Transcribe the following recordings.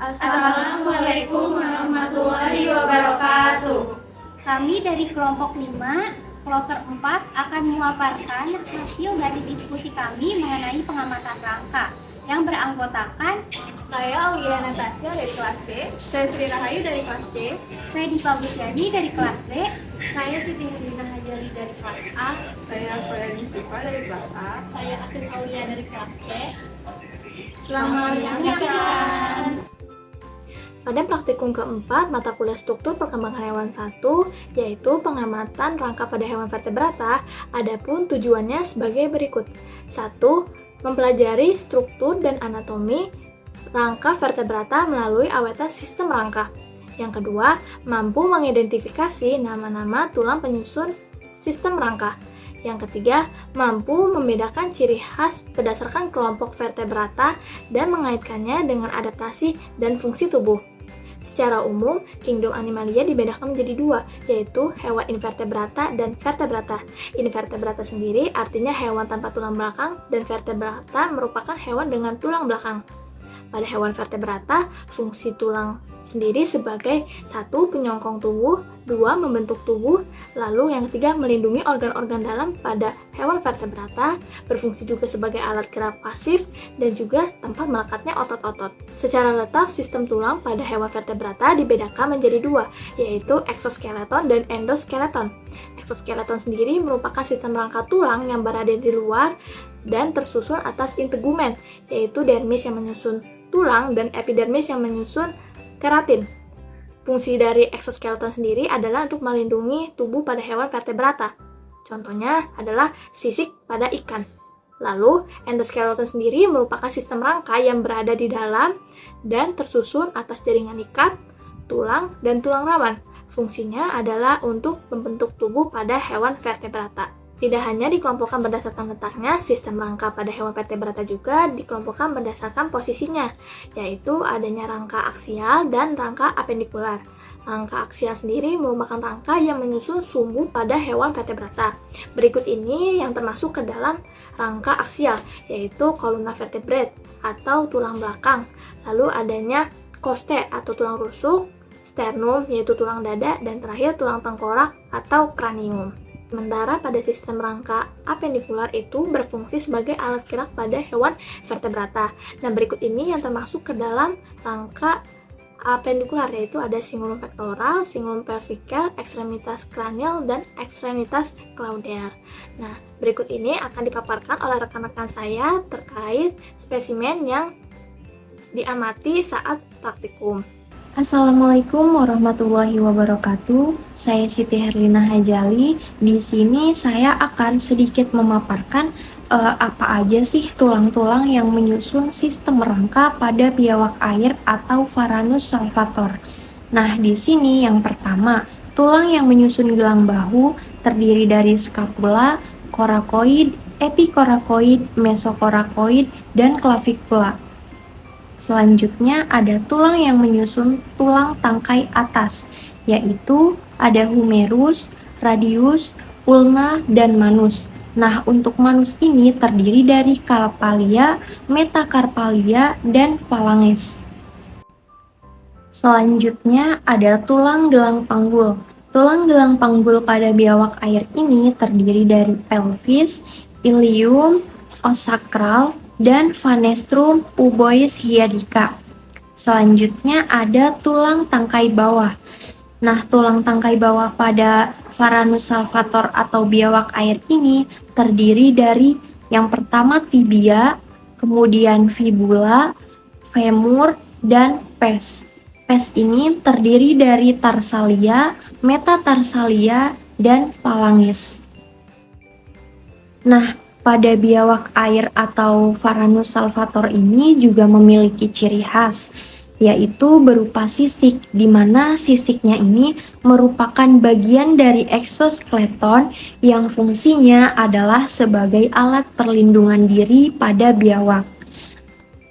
Assalamualaikum warahmatullahi wabarakatuh. Kami dari kelompok 5, kloter 4 akan memaparkan hasil dari diskusi kami mengenai pengamatan rangka yang beranggotakan Saya Aulia Natasha dari kelas B. Saya Sri Rahayu dari kelas C. saya Dipa Busyadi dari kelas B. Saya Siti Herlina Hajali dari kelas A. Saya Koyani Siva dari kelas A. Saya Astrid Aulia dari kelas C. Selamat menyaksikan. Pada praktikum keempat, mata kuliah struktur perkembangan hewan 1, yaitu pengamatan rangka pada hewan vertebrata, adapun tujuannya sebagai berikut. 1. Mempelajari struktur dan anatomi rangka vertebrata melalui awetan sistem rangka. Yang kedua, mampu mengidentifikasi nama-nama tulang penyusun sistem rangka. Yang ketiga, mampu membedakan ciri khas berdasarkan kelompok vertebrata dan mengaitkannya dengan adaptasi dan fungsi tubuh. Secara umum, kingdom Animalia dibedakan menjadi dua, yaitu hewan invertebrata dan vertebrata. Invertebrata sendiri artinya hewan tanpa tulang belakang, dan vertebrata merupakan hewan dengan tulang belakang. Pada hewan vertebrata, fungsi tulang sendiri sebagai 1. Penyongkong tubuh, 2. Membentuk tubuh, lalu yang ketiga melindungi organ-organ dalam pada hewan vertebrata, berfungsi juga sebagai alat gerak pasif dan juga tempat melekatnya otot-otot. Secara letak, sistem tulang pada hewan vertebrata dibedakan menjadi dua, yaitu eksoskeleton dan endoskeleton. Eksoskeleton sendiri merupakan sistem rangka tulang yang berada di luar dan tersusun atas integumen, yaitu dermis yang menyusun tulang dan epidermis yang menyusun keratin. Fungsi dari eksoskeleton sendiri adalah untuk melindungi tubuh pada hewan vertebrata. Contohnya adalah sisik pada ikan. Lalu, endoskeleton sendiri merupakan sistem rangka yang berada di dalam dan tersusun atas jaringan ikat, tulang, dan tulang rawan. Fungsinya adalah untuk membentuk tubuh pada hewan vertebrata. Tidak hanya dikelompokkan berdasarkan letaknya, sistem rangka pada hewan vertebrata juga dikelompokkan berdasarkan posisinya, yaitu adanya rangka aksial dan rangka apendikular. Rangka aksial sendiri merupakan rangka yang menyusun sumbu pada hewan vertebrata. Berikut ini yang termasuk ke dalam rangka aksial, yaitu columna vertebrate atau tulang belakang. Lalu adanya costae atau tulang rusuk, sternum yaitu tulang dada, dan terakhir tulang tengkorak atau kranium. Sementara pada sistem rangka apendikular itu berfungsi sebagai alat gerak pada hewan vertebrata. Nah, berikut ini yang termasuk ke dalam rangka apendikular, yaitu ada cingulum pectoral, cingulum cervical, ekstremitas cranial, dan ekstremitas claudial. Nah, berikut ini akan dipaparkan oleh rekan-rekan saya terkait spesimen yang diamati saat praktikum. Assalamualaikum warahmatullahi wabarakatuh. Saya Siti Herlina Hajali. Di sini saya akan sedikit memaparkan apa aja sih tulang-tulang yang menyusun sistem rangka pada biawak air atau Varanus salvator. Nah, di sini yang pertama, tulang yang menyusun gelang bahu terdiri dari scapula, coracoid, epicoracoid, mesocoracoid, dan clavicula. Selanjutnya ada tulang yang menyusun tulang tangkai atas, yaitu ada humerus, radius, ulna, dan manus. Nah, untuk manus ini terdiri dari carpalia, metacarpalia, dan phalanges. Selanjutnya ada tulang gelang panggul. Tulang gelang panggul pada biawak air ini terdiri dari pelvis, ilium, os sakral, dan Vanestrum pubois hiatica. Selanjutnya ada tulang tangkai bawah. Nah, tulang tangkai bawah pada Varanus salvator atau biawak air ini terdiri dari yang pertama tibia, kemudian fibula, femur, dan pes. Pes ini terdiri dari tarsalia, metatarsalia, dan phalanges. Nah, pada biawak air atau Varanus salvator ini juga memiliki ciri khas, yaitu berupa sisik, di mana sisiknya ini merupakan bagian dari eksoskeleton yang fungsinya adalah sebagai alat perlindungan diri pada biawak.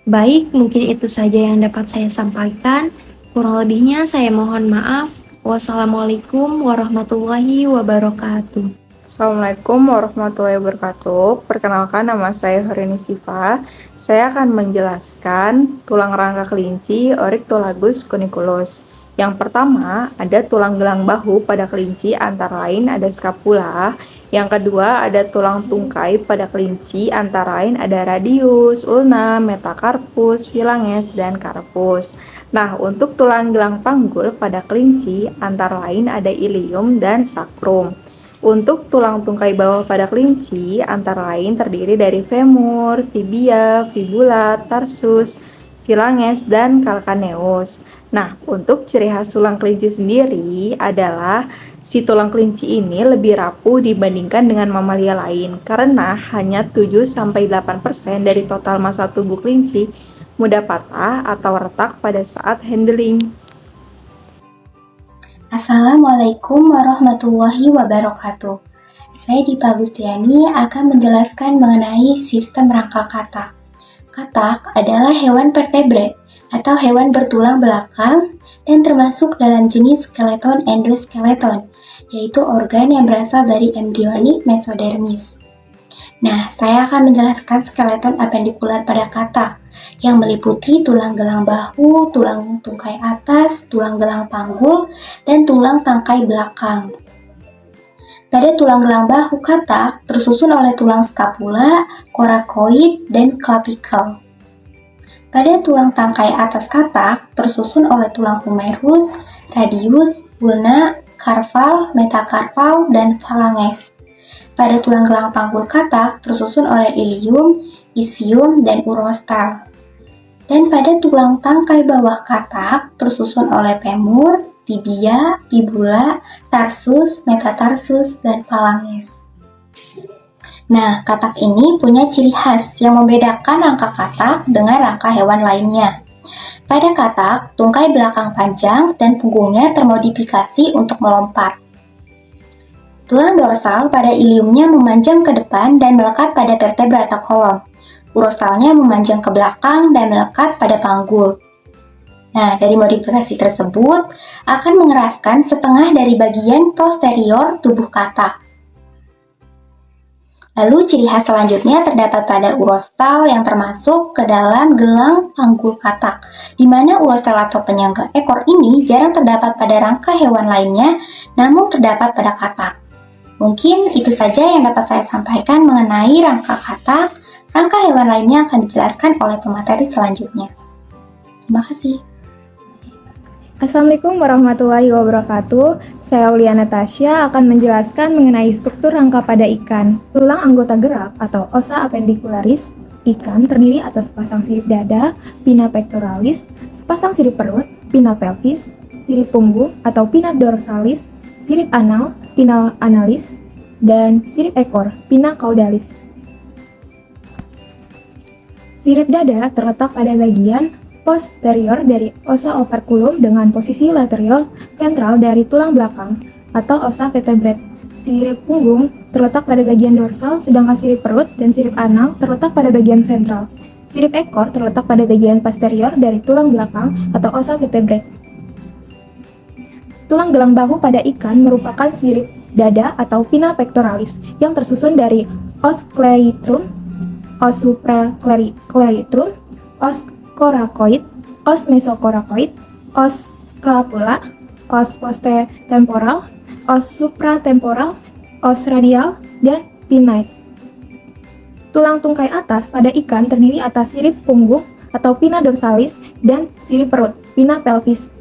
Baik, mungkin itu saja yang dapat saya sampaikan. Kurang lebihnya saya mohon maaf. Wassalamualaikum warahmatullahi wabarakatuh. Assalamualaikum warahmatullahi wabarakatuh. Perkenalkan, nama saya Horini Sifa. Saya akan menjelaskan tulang rangka kelinci Oryctolagus cuniculus. Yang pertama, ada tulang gelang bahu pada kelinci, antara lain ada scapula. Yang kedua, ada tulang tungkai pada kelinci, antara lain ada radius, ulna, metacarpus, phalanges, dan carpus. Nah, untuk tulang gelang panggul pada kelinci, antara lain ada ilium dan sacrum. Untuk tulang tungkai bawah pada kelinci, antara lain terdiri dari femur, tibia, fibula, tarsus, phalanges, dan calcaneus. Nah, untuk ciri khas tulang kelinci sendiri adalah si tulang kelinci ini lebih rapuh dibandingkan dengan mamalia lain karena hanya 7-8% dari total massa tubuh kelinci mudah patah atau retak pada saat handling. Assalamualaikum warahmatullahi wabarakatuh. Saya Dipa Agustiani akan menjelaskan mengenai sistem rangka katak. Katak adalah hewan vertebrate atau hewan bertulang belakang dan termasuk dalam jenis skeleton endoskeleton, yaitu organ yang berasal dari embryonic mesodermis. Nah, saya akan menjelaskan skeleton apendikular pada katak yang meliputi tulang gelang bahu, tulang tungkai atas, tulang gelang panggul, dan tulang tangkai belakang. Pada tulang gelang bahu katak tersusun oleh tulang scapula, coracoid, dan clavicle. Pada tulang tangkai atas katak tersusun oleh tulang humerus, radius, ulna, carpal, metacarpal, dan phalanges. Pada tulang gelang panggul katak tersusun oleh ilium, ischium, dan urostal. Dan pada tulang tangkai bawah katak tersusun oleh femur, tibia, fibula, tarsus, metatarsus, dan phalanges. Nah, katak ini punya ciri khas yang membedakan rangka katak dengan rangka hewan lainnya. Pada katak, tungkai belakang panjang dan punggungnya termodifikasi untuk melompat. Tulang dorsal pada iliumnya memanjang ke depan dan melekat pada vertebrata kolom. Urostalnya memanjang ke belakang dan melekat pada panggul. Nah, dari modifikasi tersebut akan mengeraskan setengah dari bagian posterior tubuh katak. Lalu ciri khas selanjutnya terdapat pada urostal yang termasuk ke dalam gelang panggul katak, di mana urostal atau penyangga ekor ini jarang terdapat pada rangka hewan lainnya, namun terdapat pada katak. Mungkin itu saja yang dapat saya sampaikan mengenai rangka katak. Rangka hewan lainnya akan dijelaskan oleh pemateri selanjutnya. Terima kasih. Assalamualaikum warahmatullahi wabarakatuh. Saya Aulia Natasha akan menjelaskan mengenai struktur rangka pada ikan. Tulang anggota gerak atau ossa appendicularis ikan terdiri atas sepasang sirip dada, pinna pectoralis, sepasang sirip perut, pinna pelvis, sirip punggung atau pinna dorsalis, sirip anal, pinna analis, dan sirip ekor, pinna caudalis. Sirip dada terletak pada bagian posterior dari ossa operculum dengan posisi lateral ventral dari tulang belakang atau ossa vertebrate. Sirip punggung terletak pada bagian dorsal, sedangkan sirip perut dan sirip anal terletak pada bagian ventral. Sirip ekor terletak pada bagian posterior dari tulang belakang atau ossa vertebrate. Tulang gelang bahu pada ikan merupakan sirip dada atau pinna pectoralis yang tersusun dari os cleitrum, os supracleitrum, os coracoid, os mesocoracoid, os scapula, os postetemporal, os supratemporal, os radial, dan pinnae. Tulang tungkai atas pada ikan terdiri atas sirip punggung atau pinna dorsalis dan sirip perut, pinna pelvis.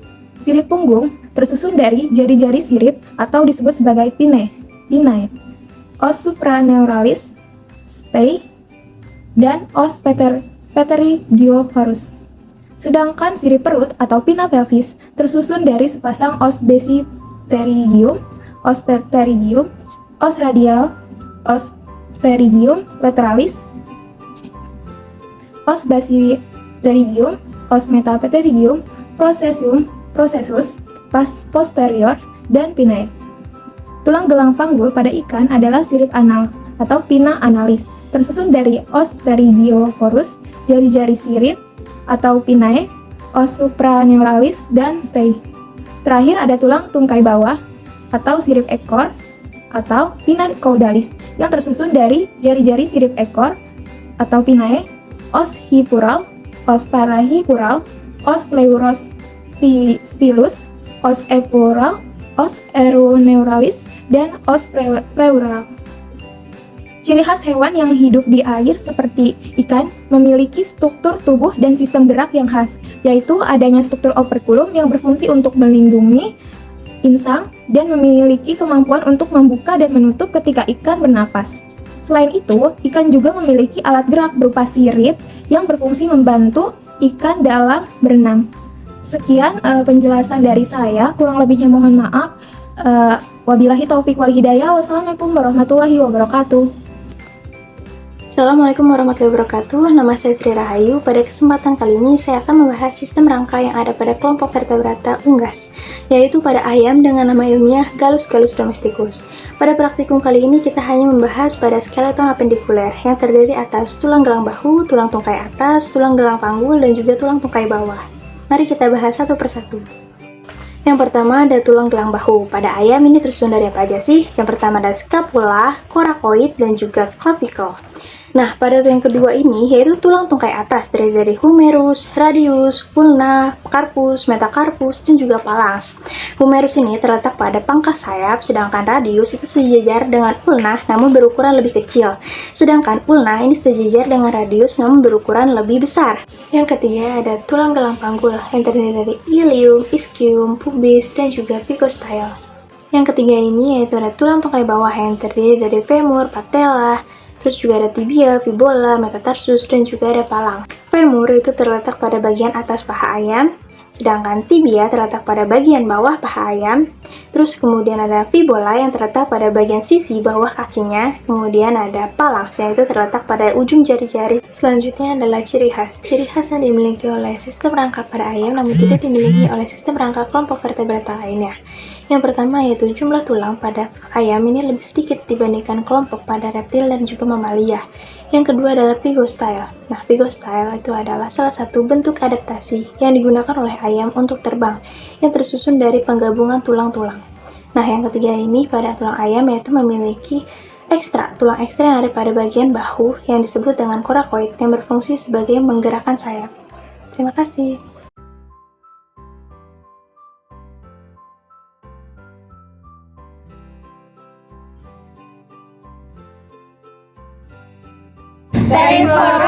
Sirip punggung tersusun dari jari-jari sirip atau disebut sebagai pinnae, os supraneuralis, stay, dan os pterygosaurus. Sedangkan sirip perut atau pinna pelvis tersusun dari sepasang os basipterygium, os pterygium, os radial, os pterygium lateralis, os basipterygium, os metapterygium, processus, posterior, dan pinnae. Tulang gelang panggul pada ikan adalah sirip anal atau pinna analis, tersusun dari os pterygosaurus, jari-jari sirip atau pinnae, os supraneuralis, dan stay. Terakhir ada tulang tungkai bawah atau sirip ekor atau pinna caudalis yang tersusun dari jari-jari sirip ekor atau pinnae, os hipural, os parahipural, os pleurostylus, os epural, os eruneuralis, dan os pleural. Ciri khas hewan yang hidup di air seperti ikan memiliki struktur tubuh dan sistem gerak yang khas, yaitu adanya struktur operculum yang berfungsi untuk melindungi insang dan memiliki kemampuan untuk membuka dan menutup ketika ikan bernapas. Selain itu, ikan juga memiliki alat gerak berupa sirip yang berfungsi membantu ikan dalam berenang. Sekian penjelasan dari saya, kurang lebihnya mohon maaf. Wabillahi taufik wal hidayah. Wassalamualaikum warahmatullahi wabarakatuh. Assalamualaikum warahmatullahi wabarakatuh. Nama saya Sri Rahayu. Pada kesempatan kali ini saya akan membahas sistem rangka yang ada pada kelompok vertebrata unggas, yaitu pada ayam dengan nama ilmiah Gallus domesticus. Pada praktikum kali ini kita hanya membahas pada skeleton apendikuler yang terdiri atas tulang gelang bahu, tulang tungkai atas, tulang gelang panggul, dan juga tulang tungkai bawah. Mari kita bahas satu persatu. Yang pertama ada tulang gelang bahu. Pada ayam ini tersusun dari apa aja sih? Yang pertama ada scapula, coracoid, dan juga clavicle. Nah, pada yang kedua ini yaitu tulang tungkai atas terdiri dari humerus, radius, ulna, carpus, metacarpus, dan juga phalanx. Humerus ini terletak pada pangkas sayap, sedangkan radius itu sejajar dengan ulna namun berukuran lebih kecil. Sedangkan ulna ini sejajar dengan radius namun berukuran lebih besar. Yang ketiga ada tulang gelang panggul yang terdiri dari ilium, ischium, pubis, dan juga pigostyle. Yang ketiga ini yaitu ada tulang tungkai bawah yang terdiri dari femur, patella, terus juga ada tibia, fibula, metatarsus, dan juga ada phalanx. Femur itu terletak pada bagian atas paha ayam, sedangkan tibia terletak pada bagian bawah paha ayam. Terus kemudian ada fibula yang terletak pada bagian sisi bawah kakinya. Kemudian ada phalanx yang itu terletak pada ujung jari-jari. Selanjutnya adalah ciri khas. Ciri khas yang dimiliki oleh sistem rangka pada ayam namun tidak dimiliki oleh sistem rangka kelompok vertebrata lainnya. Yang pertama yaitu jumlah tulang pada ayam ini lebih sedikit dibandingkan kelompok pada reptil dan juga mamalia. Yang kedua adalah pigostyle. Nah, pigostyle itu adalah salah satu bentuk adaptasi yang digunakan oleh ayam untuk terbang yang tersusun dari penggabungan tulang-tulang. Nah, yang ketiga ini pada tulang ayam yaitu memiliki tulang ekstra yang ada pada bagian bahu yang disebut dengan coracoid yang berfungsi sebagai menggerakkan sayap. Terima kasih. Thanks for